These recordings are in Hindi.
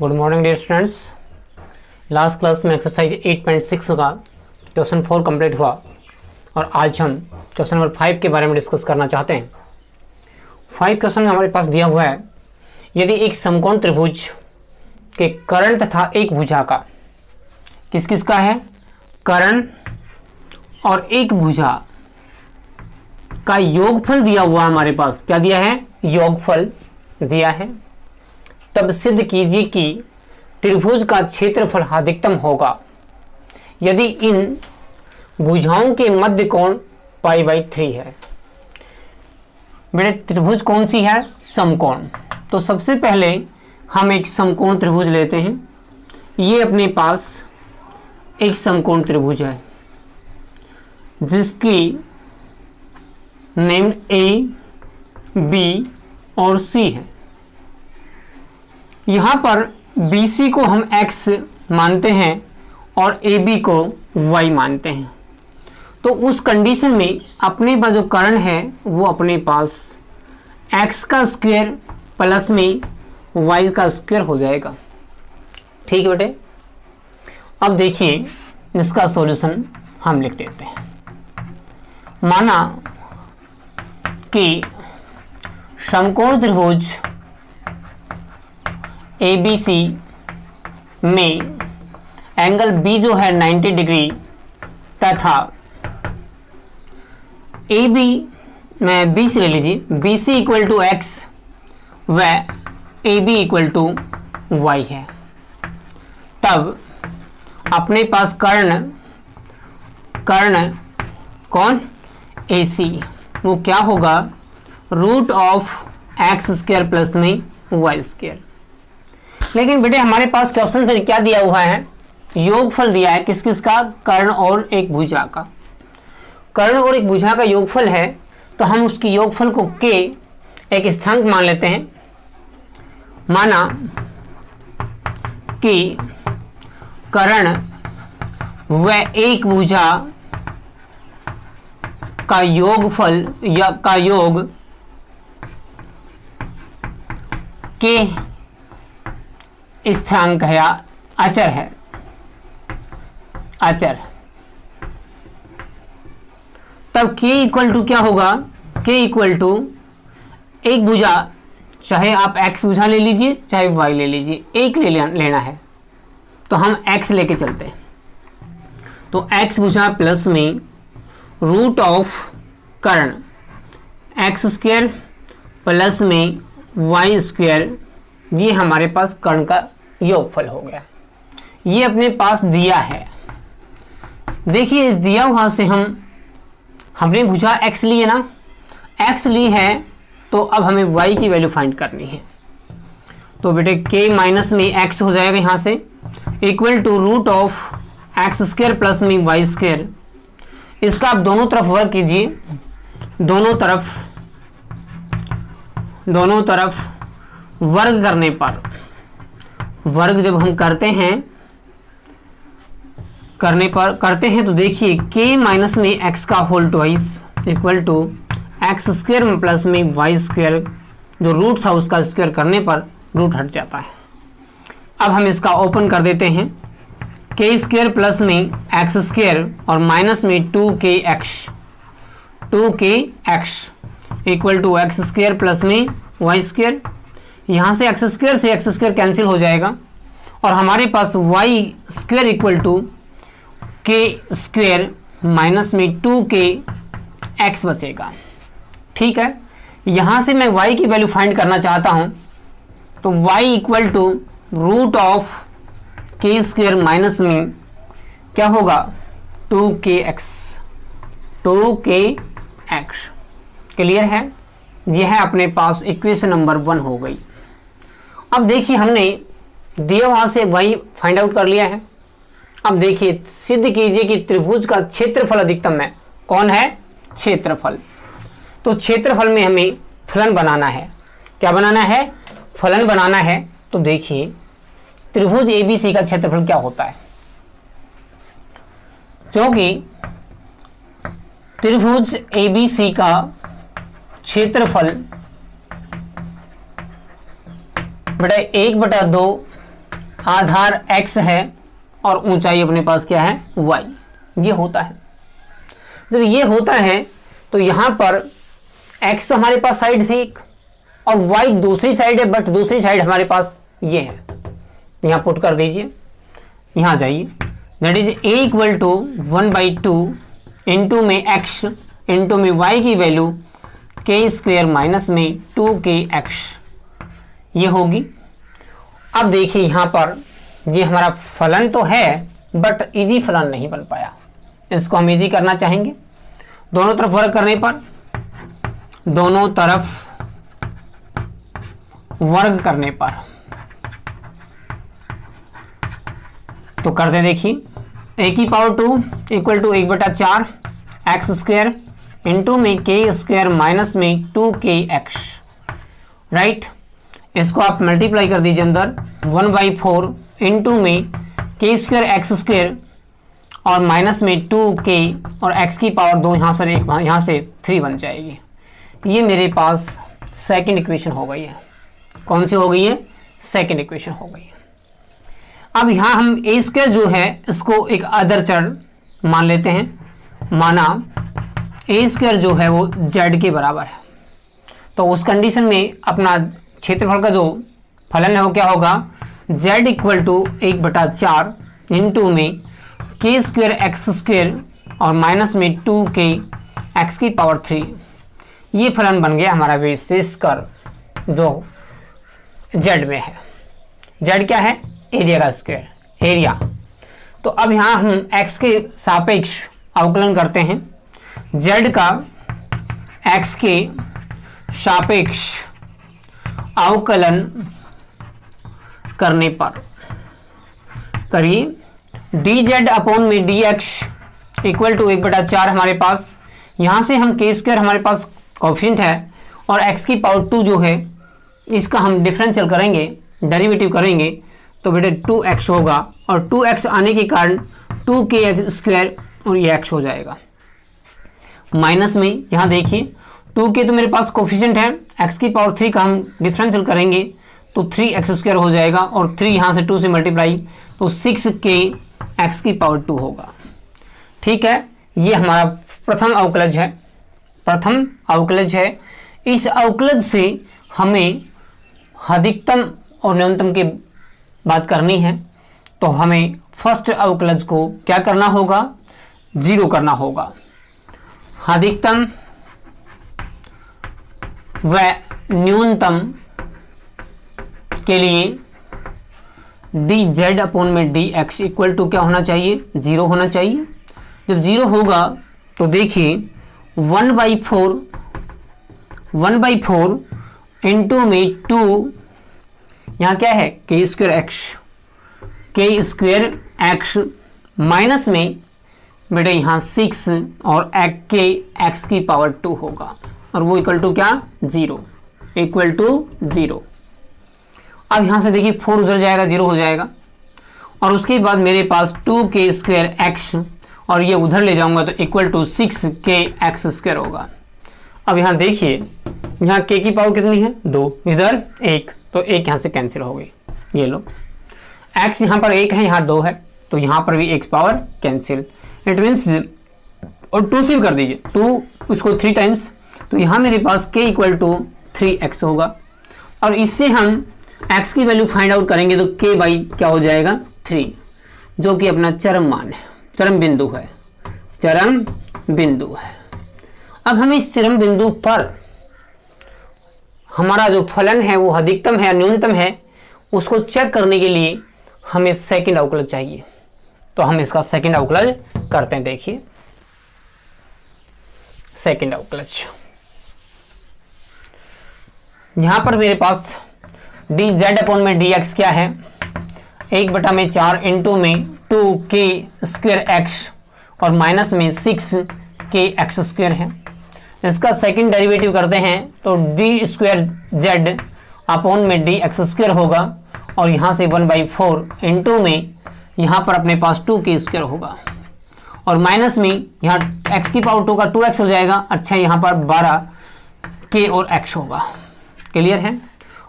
Good morning dear students. Last class में एक्सरसाइज 8.6 का क्वेश्चन 4 कंप्लीट हुआ और आज हम क्वेश्चन नंबर 5 के बारे में डिस्कस करना चाहते हैं। 5 क्वेश्चन हमारे पास दिया हुआ है, यदि एक समकोण त्रिभुज के कर्ण तथा एक भुजा का, किस किस का है, कर्ण और एक भुजा का योगफल दिया हुआ हमारे पास, क्या दिया है, योगफल दिया है, तब सिद्ध कीजिए कि त्रिभुज का क्षेत्रफल अधिकतम होगा यदि इन भुजाओं के मध्य कोण π/3 है। बेटे त्रिभुज कौन सी है, समकोण। तो सबसे पहले हम एक समकोण त्रिभुज लेते हैं। ये अपने पास एक समकोण त्रिभुज है जिसकी नेम ए, बी और सी है। यहाँ पर BC को हम x मानते हैं और AB को y मानते हैं। तो उस कंडीशन में अपने पास जो कर्ण है वो अपने पास x का स्क्वायर प्लस में y का स्क्वायर हो जाएगा। ठीक है बेटे, अब देखिए इसका सॉल्यूशन हम लिख देते हैं। माना कि समकोण त्रिभुज ABC में एंगल B जो है 90 डिग्री तथा AB में B से ले लीजिए, BC इक्वल टू x व AB इक्वल टू y है। तब अपने पास कर्ण कौन, AC, वो क्या होगा, root of x square plus में y स्क्वायर। लेकिन बेटे हमारे पास क्वेश्चन में क्या दिया हुआ है, योगफल दिया है, किस किस का, कर्ण और एक भुजा का। कर्ण और एक भुजा का योगफल है तो हम उसकी योगफल को k एक स्थिरांक मान लेते हैं। माना कि कर्ण व एक भुजा का योगफल या का योग k स्थिरांक है या अचर है, तब k इक्वल टू क्या होगा, k इक्वल टू एक भुजा, चाहे आप x भुजा ले लीजिए चाहे y ले लीजिए, एक लेना है तो हम x लेके चलते हैं। तो x भुजा प्लस में रूट ऑफ कर्ण x स्क्वायर प्लस में y स्क्वायर, ये हमारे पास कर्ण का योगफल हो गया। ये अपने पास दिया है। देखिए दिया हुआ से हमने भुजा x ली है ना, x ली है तो अब हमें y की वैल्यू फाइंड करनी है। तो बेटे k माइनस में x हो जाएगा यहाँ से, equal to root of x square plus में y स्क्वायर। इसका आप दोनों तरफ वर्ग कीजिए, दोनों तरफ वर्ग करने पर, वर्ग जब हम करते हैं तो देखिए k माइनस में x का whole twice equal to x square plus में y स्क्वायर, जो रूट था उसका स्क्वायर करने पर रूट हट जाता है। अब हम इसका ओपन कर देते हैं, k स्क्वायर प्लस में एक्स स्क्वायर और माइनस में 2kx equal to x square plus में y स्क्वायर। यहाँ से एक्स स्क्वायर कैंसिल हो जाएगा और हमारे पास y square equal to k square minus में 2kx बचेगा। ठीक है, यहाँ से मैं y की वैल्यू फाइंड करना चाहता हूँ तो y equal to root of k square minus में क्या होगा, 2kx। क्लियर है, यह है अपने पास इक्वेशन नंबर 1 हो गई। अब देखिए हमने दिया वहां से y फाइंड आउट कर लिया है। अब देखिए सिद्ध कीजिए कि त्रिभुज का क्षेत्रफल अधिकतम है। कौन है, क्षेत्रफल। तो क्षेत्रफल में हमें फलन बनाना है। क्या बनाना है, फलन बनाना है। तो देखिए त्रिभुज ABC का क्षेत्रफल क्या होता है, क्योंकि त्रिभुज ABC का क्षेत्रफल बेटा 1/2 आधार x है और ऊंचाई अपने पास क्या है y। ये होता है, जब ये होता है तो यहां पर x तो हमारे पास साइड से एक और y दूसरी साइड है, बट दूसरी साइड हमारे पास ये है। यहां पुट कर दीजिए, यहां जाइए, that is a equal to 1/2 into में x इंटू में y की वैल्यू k स्क्वेयर माइनस में 2kx ये होगी। अब देखिए यहां पर ये हमारा फलन तो है बट इजी फलन नहीं बन पाया, इसको हम इजी करना चाहेंगे। दोनों तरफ वर्ग करने पर, दोनों तरफ वर्ग करने पर तो करते देखिए, a की power 2 equal to 1/4 x square into में k स्क्वेयर माइनस में 2kx, राइट। इसको आप मल्टीप्लाई कर दीजिए अंदर, 1/4 इंटू में k स्क्वेयर एक्स स्क्वेयर और माइनस में 2k और x की पावर 2 यहाँ से 3 बन जाएगी। ये मेरे पास सेकंड इक्वेशन हो गई है। कौन सी हो गई है? सेकंड इक्वेशन हो गई है। अब यहाँ हम a स्क्वेयर जो है इसको एक अदर चर मान लेते हैं। माना a स्क्वेयर जो है वो z के बराबर है, तो उस कंडीशन में अपना क्षेत्रफल का जो फलन है वो क्या होगा? z इक्वल टू 1/4 इंटू में k स्क्वेयर एक्स स्क्वेयर और माइनस में 2k x की पावर 3। ये फलन बन गया हमारा विशेष कर जो z में है। z क्या है? एरिया का स्क्वायर, एरिया। तो अब यहाँ हम x के सापेक्ष अवकलन करते हैं। z का x के सापेक्ष अवकलन करने पर करिए, dz अपॉन में dx इक्वल टू 1/4 हमारे पास, यहाँ से हम k स्क्वायर हमारे पास कोफिशिएंट है और x की पावर 2 जो है इसका हम डिफरेंशियल करेंगे, डेरिवेटिव करेंगे तो बेटे 2x होगा और 2x आने के कारण 2k स्क्वायर और ये x हो जाएगा। माइनस में यहाँ देखिए 2k तो मेरे पास कोफिशिएंट है, x की पावर 3 का हम डिफरेंशियल करेंगे तो 3x स्क्वायर हो जाएगा और 3 यहाँ से 2 से मल्टीप्लाई तो 6k x की पावर 2 होगा। ठीक है, ये हमारा प्रथम अवकलज है। प्रथम अवकलज है। इस अवकलज से हमें अधिकतम और न्यूनतम की बात करनी है, तो हमें फर्स्ट अवकलज को क्या करना होगा? 0 करना होगा। अधिकतम व न्यूनतम के लिए dz अपॉन में dx इक्वल टू क्या होना चाहिए? 0 होना चाहिए। जब 0 होगा तो देखिए 1/4 इंटू में 2, यहाँ क्या है? k स्क्वेयर एक्स माइनस में बेटे यहाँ 6 और k x की पावर 2 होगा और वो इक्वल टू क्या? 0, इक्वल टू 0। अब यहाँ से देखिए 4 उधर जाएगा, 0 हो जाएगा और उसके बाद मेरे पास 2k स्क्वेयर एक्स और ये उधर ले जाऊंगा तो equal to 6k x square होगा। अब यहाँ देखिए यहाँ k की पावर कितनी है? 2, इधर 1, तो 1 यहाँ से कैंसिल हो गई। ये लो x यहाँ पर 1 है, यहाँ 2 है, तो यहाँ पर भी x power cancel. It means और 2 से कर दीजिए, 2 उसको 3 टाइम्स, तो यहाँ मेरे पास k इक्वल टू 3x होगा और इससे हम x की वैल्यू फाइंड आउट करेंगे तो k बाई क्या हो जाएगा? 3, जो कि अपना चरम मान है, चरम बिंदु है, चरम बिंदु है। अब हम इस चरम बिंदु पर हमारा जो फलन है वो अधिकतम है या न्यूनतम है उसको चेक करने के लिए हमें सेकंड अवकलज चाहिए, तो हम इसका सेकंड अवकलज करते हैं। देखिए सेकंड अवकलज, यहां पर मेरे पास dz अपॉन में dx क्या है? 1/4 इंटू में 2k स्क्वेयर एक्स और माइनस में 6k x स्क्वेयर है। इसका सेकंड डेरिवेटिव करते हैं तो d स्क्वेयर z अपॉन में dx स्क्वेयर होगा और यहाँ से 1/4 इंटू में यहाँ पर अपने पास 2k स्क्वेयर होगा और माइनस में यहाँ x की पावर 2 का 2x हो जाएगा। अच्छा, यहाँ पर 12k और x होगा। क्लियर है?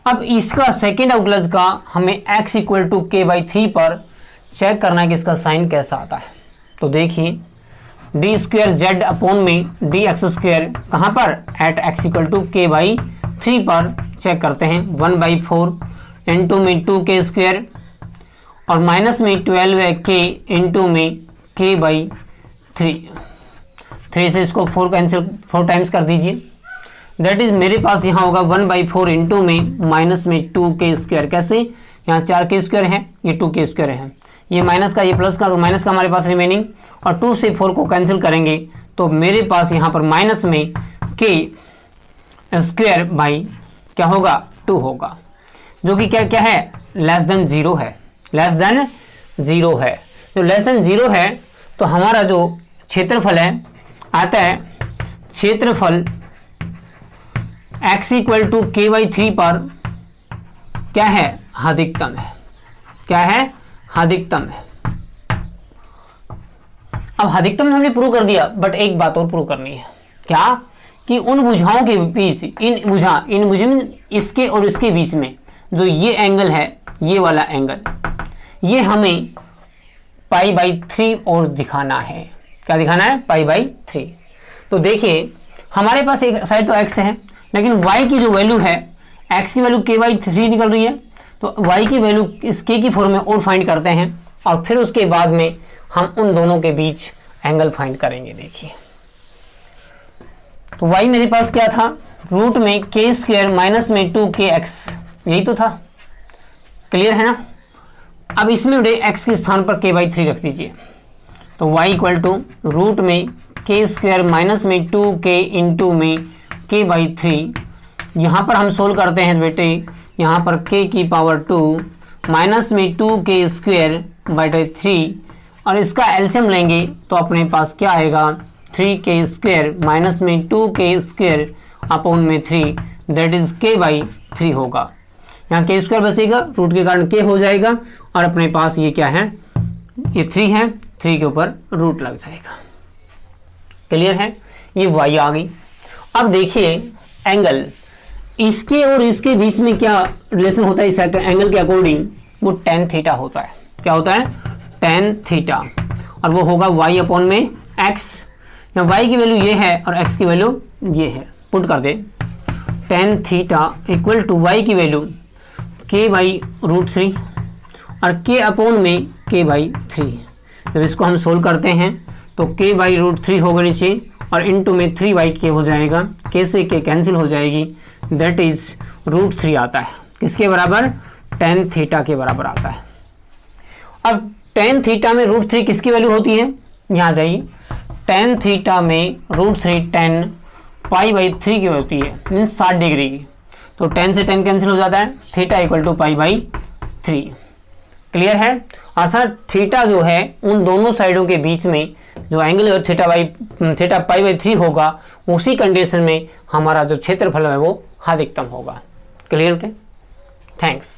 अब इसका सेकेंड अवकलज का हमें x इक्वल टू के बाई 3 पर चेक करना है कि इसका साइन कैसा आता है। तो देखिए डी स्क्वेयर जेड अपॉन में डी एक्स स्क्वेयर कहाँ पर, एट x इक्वल टू के बाई 3 पर चेक करते हैं। 1/4 इंटू में 2k स्क्वेयर और माइनस में 12 है k इंटू में k बाई 3 से इसको 4 कैंसिल 4 टाइम्स कर दीजिए। दैट इज मेरे पास यहाँ होगा 1/4 इंटू में माइनस में 2k स्क्वेयर। कैसे, यहाँ 4k स्क्वेयर है, ये 2k स्क्वेयर है, ये माइनस का ये प्लस का, तो माइनस का हमारे पास रिमेनिंग, और 2 से 4 को कैंसिल करेंगे तो मेरे पास यहाँ पर माइनस में k स्क्वेयर बाई क्या होगा 2 होगा, जो कि क्या क्या है, लेस देन 0 है, लेस देन 0 है। जो लेस देन 0 है तो हमारा जो क्षेत्रफल है आता है, क्षेत्रफल x इक्वल टू के बाई 3 पर क्या है, अधिकतम है। क्या है, अधिकतम है। अब अधिकतम हमने प्रूव कर दिया, बट एक बात और प्रूव करनी है, क्या, कि उन भुजाओं के बीच, इन भुजा इसके और इसके बीच में जो ये एंगल है, ये वाला एंगल, ये हमें π/3 और दिखाना है। क्या दिखाना है, π/3। तो देखिए हमारे पास एक साइड तो x है, लेकिन y की जो वैल्यू है, x की वैल्यू k/3 निकल रही है, तो y की वैल्यू इस k की फॉर्म में और फाइंड करते हैं, और फिर उसके बाद में हम उन दोनों के बीच एंगल फाइंड करेंगे। देखिए तो y मेरे पास क्या था, रूट में k स्क्वायर माइनस में 2kx, यही तो था, क्लियर है ना। अब इसमें x के स्थान पर k/3 रख दीजिए, तो y इक्वल टू रूट में k स्क्वायर माइनस में 2k इंटू में k/3। यहाँ पर हम सोल्व करते हैं बेटे, यहाँ पर k की पावर 2 माइनस में 2k स्क्वायर बटे 3, और इसका एलसीएम लेंगे तो अपने पास क्या आएगा, 3k स्क्वायर माइनस में 2k स्क्वायर अपॉन में 3, दैट इज k/3 होगा। यहाँ k स्क्वायर बचेगा, रूट के कारण k हो जाएगा, और अपने पास ये क्या है, ये 3 है, 3 के ऊपर रूट लग जाएगा। क्लियर है, ये y आ गई। अब देखिए एंगल, इसके और इसके बीच में क्या रिलेशन होता है इस एंगल के अकॉर्डिंग, वो tan थीटा होता है। क्या होता है, tan थीटा, और वो होगा y अपॉन में x। यहाँ y की वैल्यू ये है और x की वैल्यू ये है, पुट कर दे, tan theta equal to y की वैल्यू k/√3 और k अपॉन में k/3। जब इसको हम सोल्व करते हैं तो k/√3 होगा नीचे, और इंटू में 3/k हो जाएगा, k से k कैंसिल हो जाएगी, दैट इज √3 आता है। किसके बराबर, tan थीटा के बराबर आता है। अब tan थीटा में √3 किसकी वैल्यू होती है, यहाँ जाइए, tan थीटा में √3 tan π/3 की होती है, मीन्स 60 डिग्री की, तो tan से tan कैंसिल हो जाता है, थीटा इक्वल टू π/3। क्लियर है, अर्थात थीटा जो है उन दोनों साइडों के बीच में जो एंगल है थीटा π/3 होगा, उसी कंडीशन में हमारा जो क्षेत्रफल है वो अधिकतम होगा। क्लियर है, थैंक्स।